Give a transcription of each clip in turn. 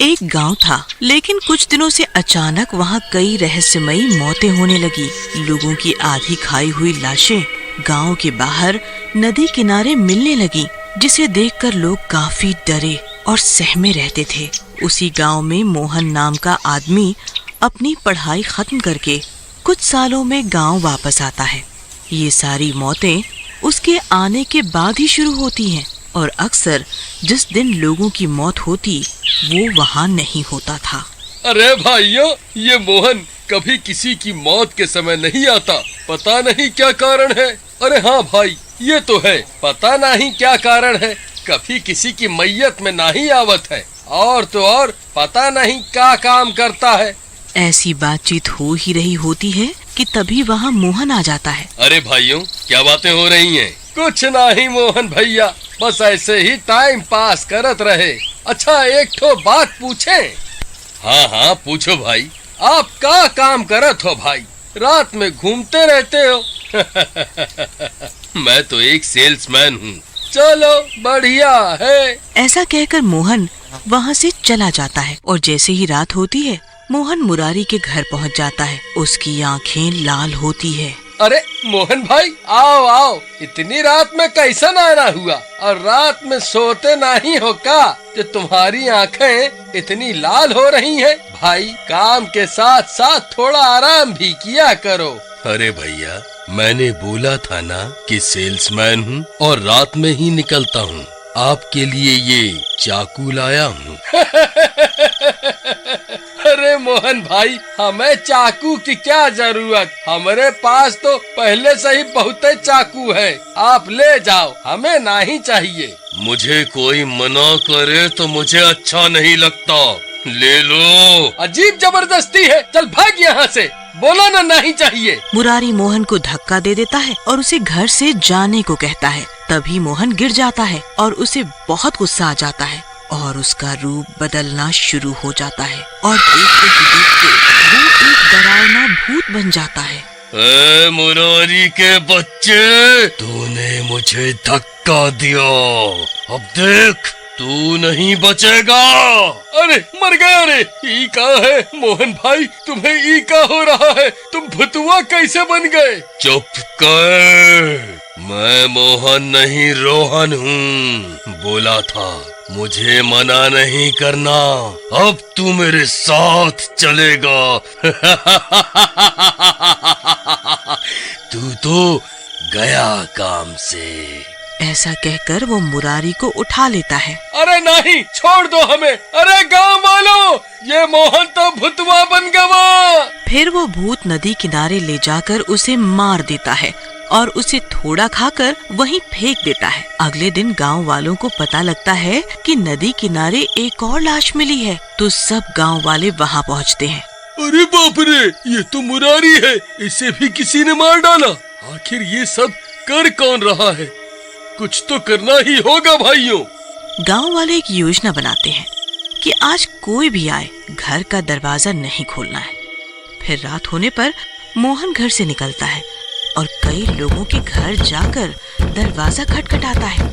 एक गांव था, लेकिन कुछ दिनों से अचानक वहां कई रहस्यमयी मौतें होने लगी। लोगों की आधी खाई हुई लाशें गांव के बाहर नदी किनारे मिलने लगी, जिसे देखकर लोग काफी डरे और सहमे रहते थे। उसी गांव में मोहन नाम का आदमी अपनी पढ़ाई खत्म करके कुछ सालों में गांव वापस आता है। ये सारी मौतें उसके आने के बाद ही शुरू होती हैं और अक्सर जिस दिन लोगों की मौत होती वो वहाँ नहीं होता था। अरे भाइयों, ये मोहन कभी किसी की मौत के समय नहीं आता, पता नहीं क्या कारण है। अरे हाँ भाई, ये तो है, पता नहीं क्या कारण है, कभी किसी की मैयत में नहीं आवत है, और तो और पता नहीं क्या काम करता है। ऐसी बातचीत हो ही रही होती है कि तभी वहाँ मोहन आ जाता है। अरे भाइयों, क्या बातें हो रही हैं? कुछ नहीं मोहन भैया, बस ऐसे ही टाइम पास करत रहे। अच्छा, एक ठो बात पूछे? हाँ हाँ पूछो भाई, आप क्या काम करत हो भाई? रात में घूमते रहते हो। मैं तो एक सेल्समैन हूँ। चलो बढ़िया है। ऐसा कहकर मोहन वहाँ से चला जाता है और जैसे ही रात होती है मोहन मुरारी के घर पहुँच जाता है। उसकी आंखें लाल होती है। अरे मोहन भाई, आओ आओ, इतनी रात में कैसा आना हुआ? और रात में सोते नहीं हो का जो तुम्हारी आंखें इतनी लाल हो रही हैं? भाई, काम के साथ साथ थोड़ा आराम भी किया करो। अरे भैया, मैंने बोला था ना कि सेल्समैन हूँ और रात में ही निकलता हूँ। आपके लिए ये चाकू लाया हूँ। अरे मोहन भाई, हमें चाकू की क्या जरूरत? हमारे पास तो पहले से ही बहुत चाकू है, आप ले जाओ, हमें नहीं चाहिए। मुझे कोई मना करे तो मुझे अच्छा नहीं लगता, ले लो। अजीब जबरदस्ती है, चल भाग यहाँ से, बोला ना नहीं चाहिए। मुरारी मोहन को धक्का दे देता है और उसे घर से जाने को कहता है। तभी मोहन गिर जाता है और उसे बहुत गुस्सा आ जाता है और उसका रूप बदलना शुरू हो जाता है और देखते ही देखते वो एक डरावना भूत बन जाता है। ए मुरारी के बच्चे, तूने मुझे धक्का दिया, अब देख तू नहीं बचेगा। अरे मर गया रे। ई का है मोहन भाई, तुम्हें ई का हो रहा है? तुम भुतुआ कैसे बन गए? चुप कर, मैं मोहन नहीं रोहन हूँ। बोला था मुझे मना नहीं करना, अब तू मेरे साथ चलेगा। तू तो गया काम से। ऐसा कहकर वो मुरारी को उठा लेता है। अरे नहीं, छोड़ दो हमें। अरे गांव वालों, ये मोहन तो भुतवा बन गया। फिर वो भूत नदी किनारे ले जाकर उसे मार देता है और उसे थोड़ा खाकर वहीं फेंक देता है। अगले दिन गांव वालों को पता लगता है कि नदी किनारे एक और लाश मिली है, तो सब गांव वाले वहां पहुंचते हैं। अरे बाप रे, ये तो मुरारी है, इसे भी किसी ने मार डाला। आखिर ये सब कर कौन रहा है? कुछ तो करना ही होगा भाइयों। गांव वाले एक योजना बनाते हैं कि आज कोई भी आए घर का दरवाजा नहीं खोलना है। फिर रात होने पर मोहन घर से निकलता है और कई लोगों के घर जाकर दरवाजा खटखटाता है,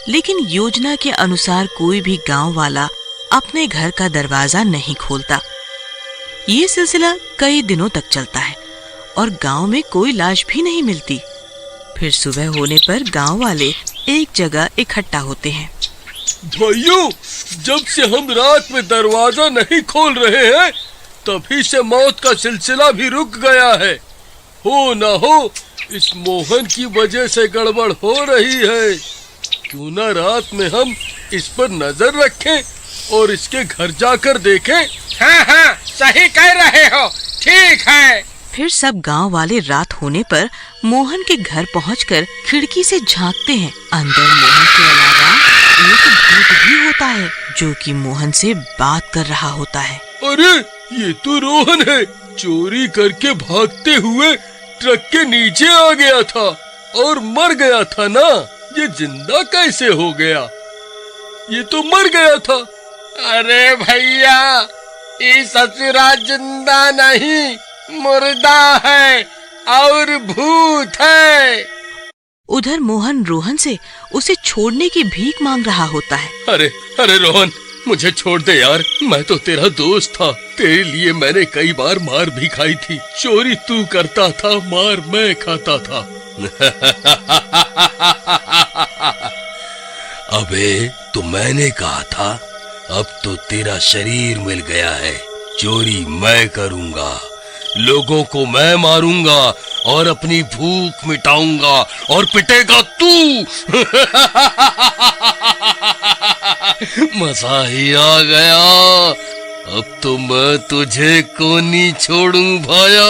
लेकिन योजना के अनुसार कोई भी गांव वाला अपने घर का दरवाजा नहीं खोलता। ये सिलसिला कई दिनों तक चलता है और गांव में कोई लाश भी नहीं मिलती। फिर सुबह होने पर गांव वाले एक जगह इकट्ठा होते हैं। भाइयों, जब से हम रात में दरवाजा नहीं खोल रहे हैं, तभी से मौत का सिलसिला भी रुक गया है। हो न हो इस मोहन की वजह से गड़बड़ हो रही है। क्यों न रात में हम इस पर नजर रखें और इसके घर जाकर देखें। हाँ हाँ, सही कह रहे हो, ठीक है। फिर सब गांव वाले रात होने पर मोहन के घर पहुंचकर खिड़की से झांकते हैं। अंदर मोहन के अलावा एक भूत भी होता है जो कि मोहन से बात कर रहा होता है। अरे ये तो रोहन है, चोरी करके भागते हुए ट्रक के नीचे आ गया था और मर गया था ना। ये जिंदा कैसे हो गया? ये तो मर गया था। अरे भैया, ये ससुरा जिंदा नहीं, मुर्दा है और भूत है। उधर मोहन रोहन से उसे छोड़ने की भीख मांग रहा होता है। अरे रोहन, मुझे छोड़ दे यार, मैं तो तेरा दोस्त था। तेरे लिए मैंने कई बार मार भी खाई थी। चोरी तू करता था, मार मैं खाता था। अबे तो मैंने कहा था, अब तो तेरा शरीर मिल गया है। चोरी मैं करूंगा, लोगों को मैं मारूंगा और अपनी भूख मिटाऊंगा, और पिटेगा तू। मजा ही आ गया। अब तो मैं तुझे को नहीं छोड़ूं भाया।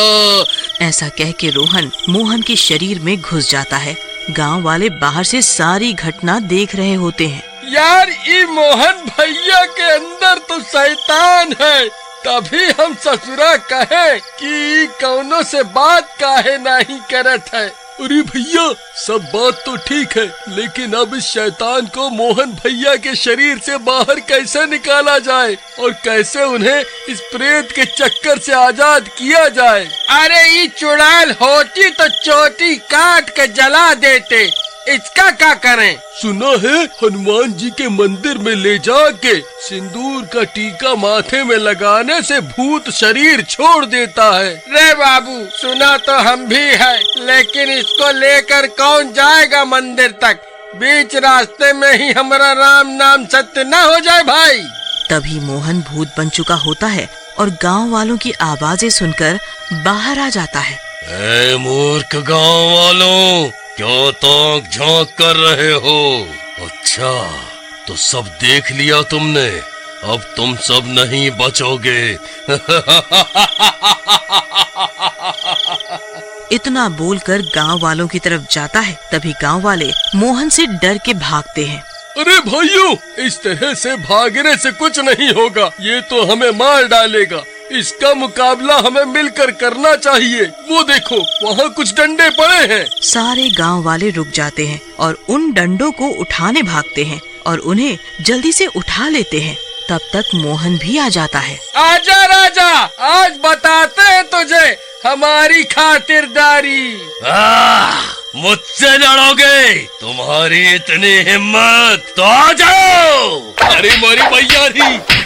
ऐसा कह के रोहन मोहन के शरीर में घुस जाता है। गांव वाले बाहर से सारी घटना देख रहे होते हैं। यार ये मोहन भैया के अंदर तो शैतान है, तभी हम ससुरा कहे कि कौनो से बात काहे नहीं करत है। अरे भैया सब बात तो ठीक है, लेकिन अब इस शैतान को मोहन भैया के शरीर से बाहर कैसे निकाला जाए और कैसे उन्हें इस प्रेत के चक्कर से आजाद किया जाए। अरे ये चुड़ैल होती तो चोटी काट के जला देते, इसका क्या करें? सुना है हनुमान जी के मंदिर में ले जाके सिंदूर का टीका माथे में लगाने से भूत शरीर छोड़ देता है। रे बाबू सुना तो हम भी है, लेकिन इसको लेकर कौन जाएगा मंदिर तक? बीच रास्ते में ही हमारा राम नाम सत्य न हो जाए भाई। तभी मोहन भूत बन चुका होता है और गांव वालों की आवाजें सुनकर बाहर आ जाता है। ऐ मूर्ख गांव वालों, क्यों ताक झांक कर रहे हो? अच्छा तो सब देख लिया तुमने, अब तुम सब नहीं बचोगे। इतना बोलकर गांव वालों की तरफ जाता है। तभी गांव वाले मोहन से डर के भागते हैं। अरे भाइयों, इस तरह से भागने से कुछ नहीं होगा, ये तो हमें मार डालेगा। इसका मुकाबला हमें मिलकर करना चाहिए। वो देखो वहाँ कुछ डंडे पड़े हैं। सारे गांव वाले रुक जाते हैं और उन डंडों को उठाने भागते हैं और उन्हें जल्दी से उठा लेते हैं। तब तक मोहन भी आ जाता है। आजा राजा, आज बताते हैं तुझे हमारी खातिरदारी। मुझसे लड़ोगे? तुम्हारी इतनी हिम्मत तो आ जाओ। अरे मोरी भैया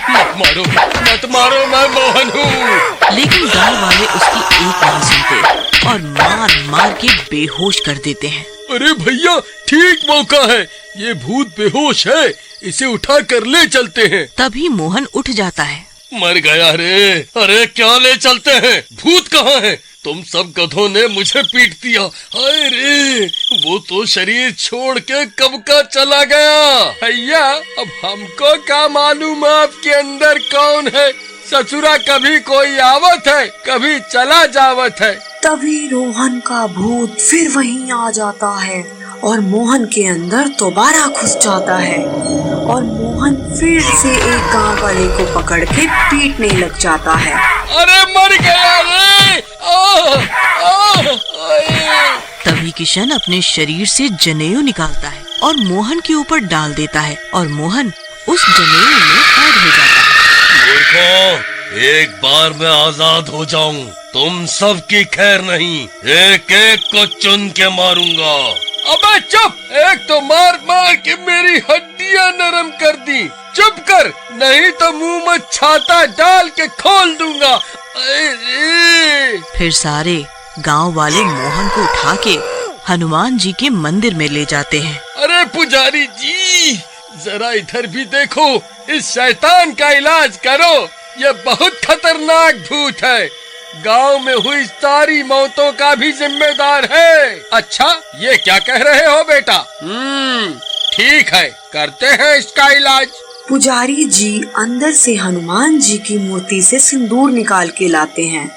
मत मारो, मैं मोहन हूँ। लेकिन गांव वाले उसकी एक नहीं सुनते और मार मार के बेहोश कर देते हैं। अरे भैया ठीक मौका है, ये भूत बेहोश है, इसे उठा कर ले चलते हैं। तभी मोहन उठ जाता है। मर गया रे। अरे क्या ले चलते हैं? भूत कहाँ है? तुम सब गधों ने मुझे पीट दिया। हाय रे, वो तो शरीर छोड़ के कब का चला गया। भैया अब हमको क्या मालूम आपके अंदर कौन है? ससुरा कभी कोई आवत है, कभी चला जावत है। तभी रोहन का भूत फिर वहीं आ जाता है और मोहन के अंदर दोबारा घुस जाता है और मोहन फिर से एक गांव वाले को पकड़ के पीटने लग जाता है। अरे मर गया रे। तभी किशन अपने शरीर से जनेऊ निकालता है और मोहन के ऊपर डाल देता है और मोहन उस जनेऊ में कैद हो जाता है। मूर्खों, एक बार मैं आजाद हो जाऊं, तुम सब की खैर नहीं, एक एक को चुन के मारूंगा। अबे चुप, एक तो मार मार के मेरी हड्डियां नरम कर दी। चुप कर, नहीं तो मुंह में छाता डाल के खोल दूंगा। फिर सारे गांव वाले मोहन को उठा के हनुमान जी के मंदिर में ले जाते हैं। अरे पुजारी जी, जरा इधर भी देखो, इस शैतान का इलाज करो, ये बहुत खतरनाक भूत है, गांव में हुई सारी मौतों का भी जिम्मेदार है। अच्छा ये क्या कह रहे हो बेटा? ठीक है, करते हैं इसका इलाज। पुजारी जी अंदर से हनुमान जी की मूर्ति से सिंदूर निकाल के लाते हैं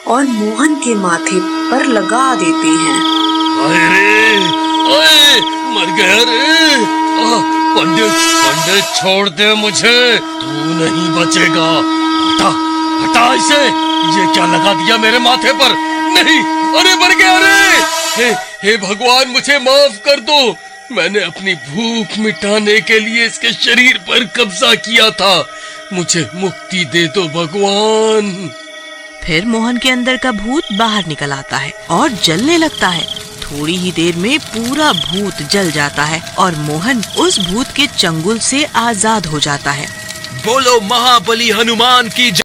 और मोहन के माथे पर लगा देते हैं। अरे मर गया रे। पंडित छोड़ दे मुझे, तू नहीं बचेगा। हटा इसे। ये क्या लगा दिया मेरे माथे पर? नहीं, अरे मर गया रे। हे भगवान, मुझे माफ कर दो, मैंने अपनी भूख मिटाने के लिए इसके शरीर पर कब्जा किया था, मुझे मुक्ति दे दो भगवान। फिर मोहन के अंदर का भूत बाहर निकल आता है और जलने लगता है। थोड़ी ही देर में पूरा भूत जल जाता है और मोहन उस भूत के चंगुल से आजाद हो जाता है। बोलो महाबली हनुमान की जय।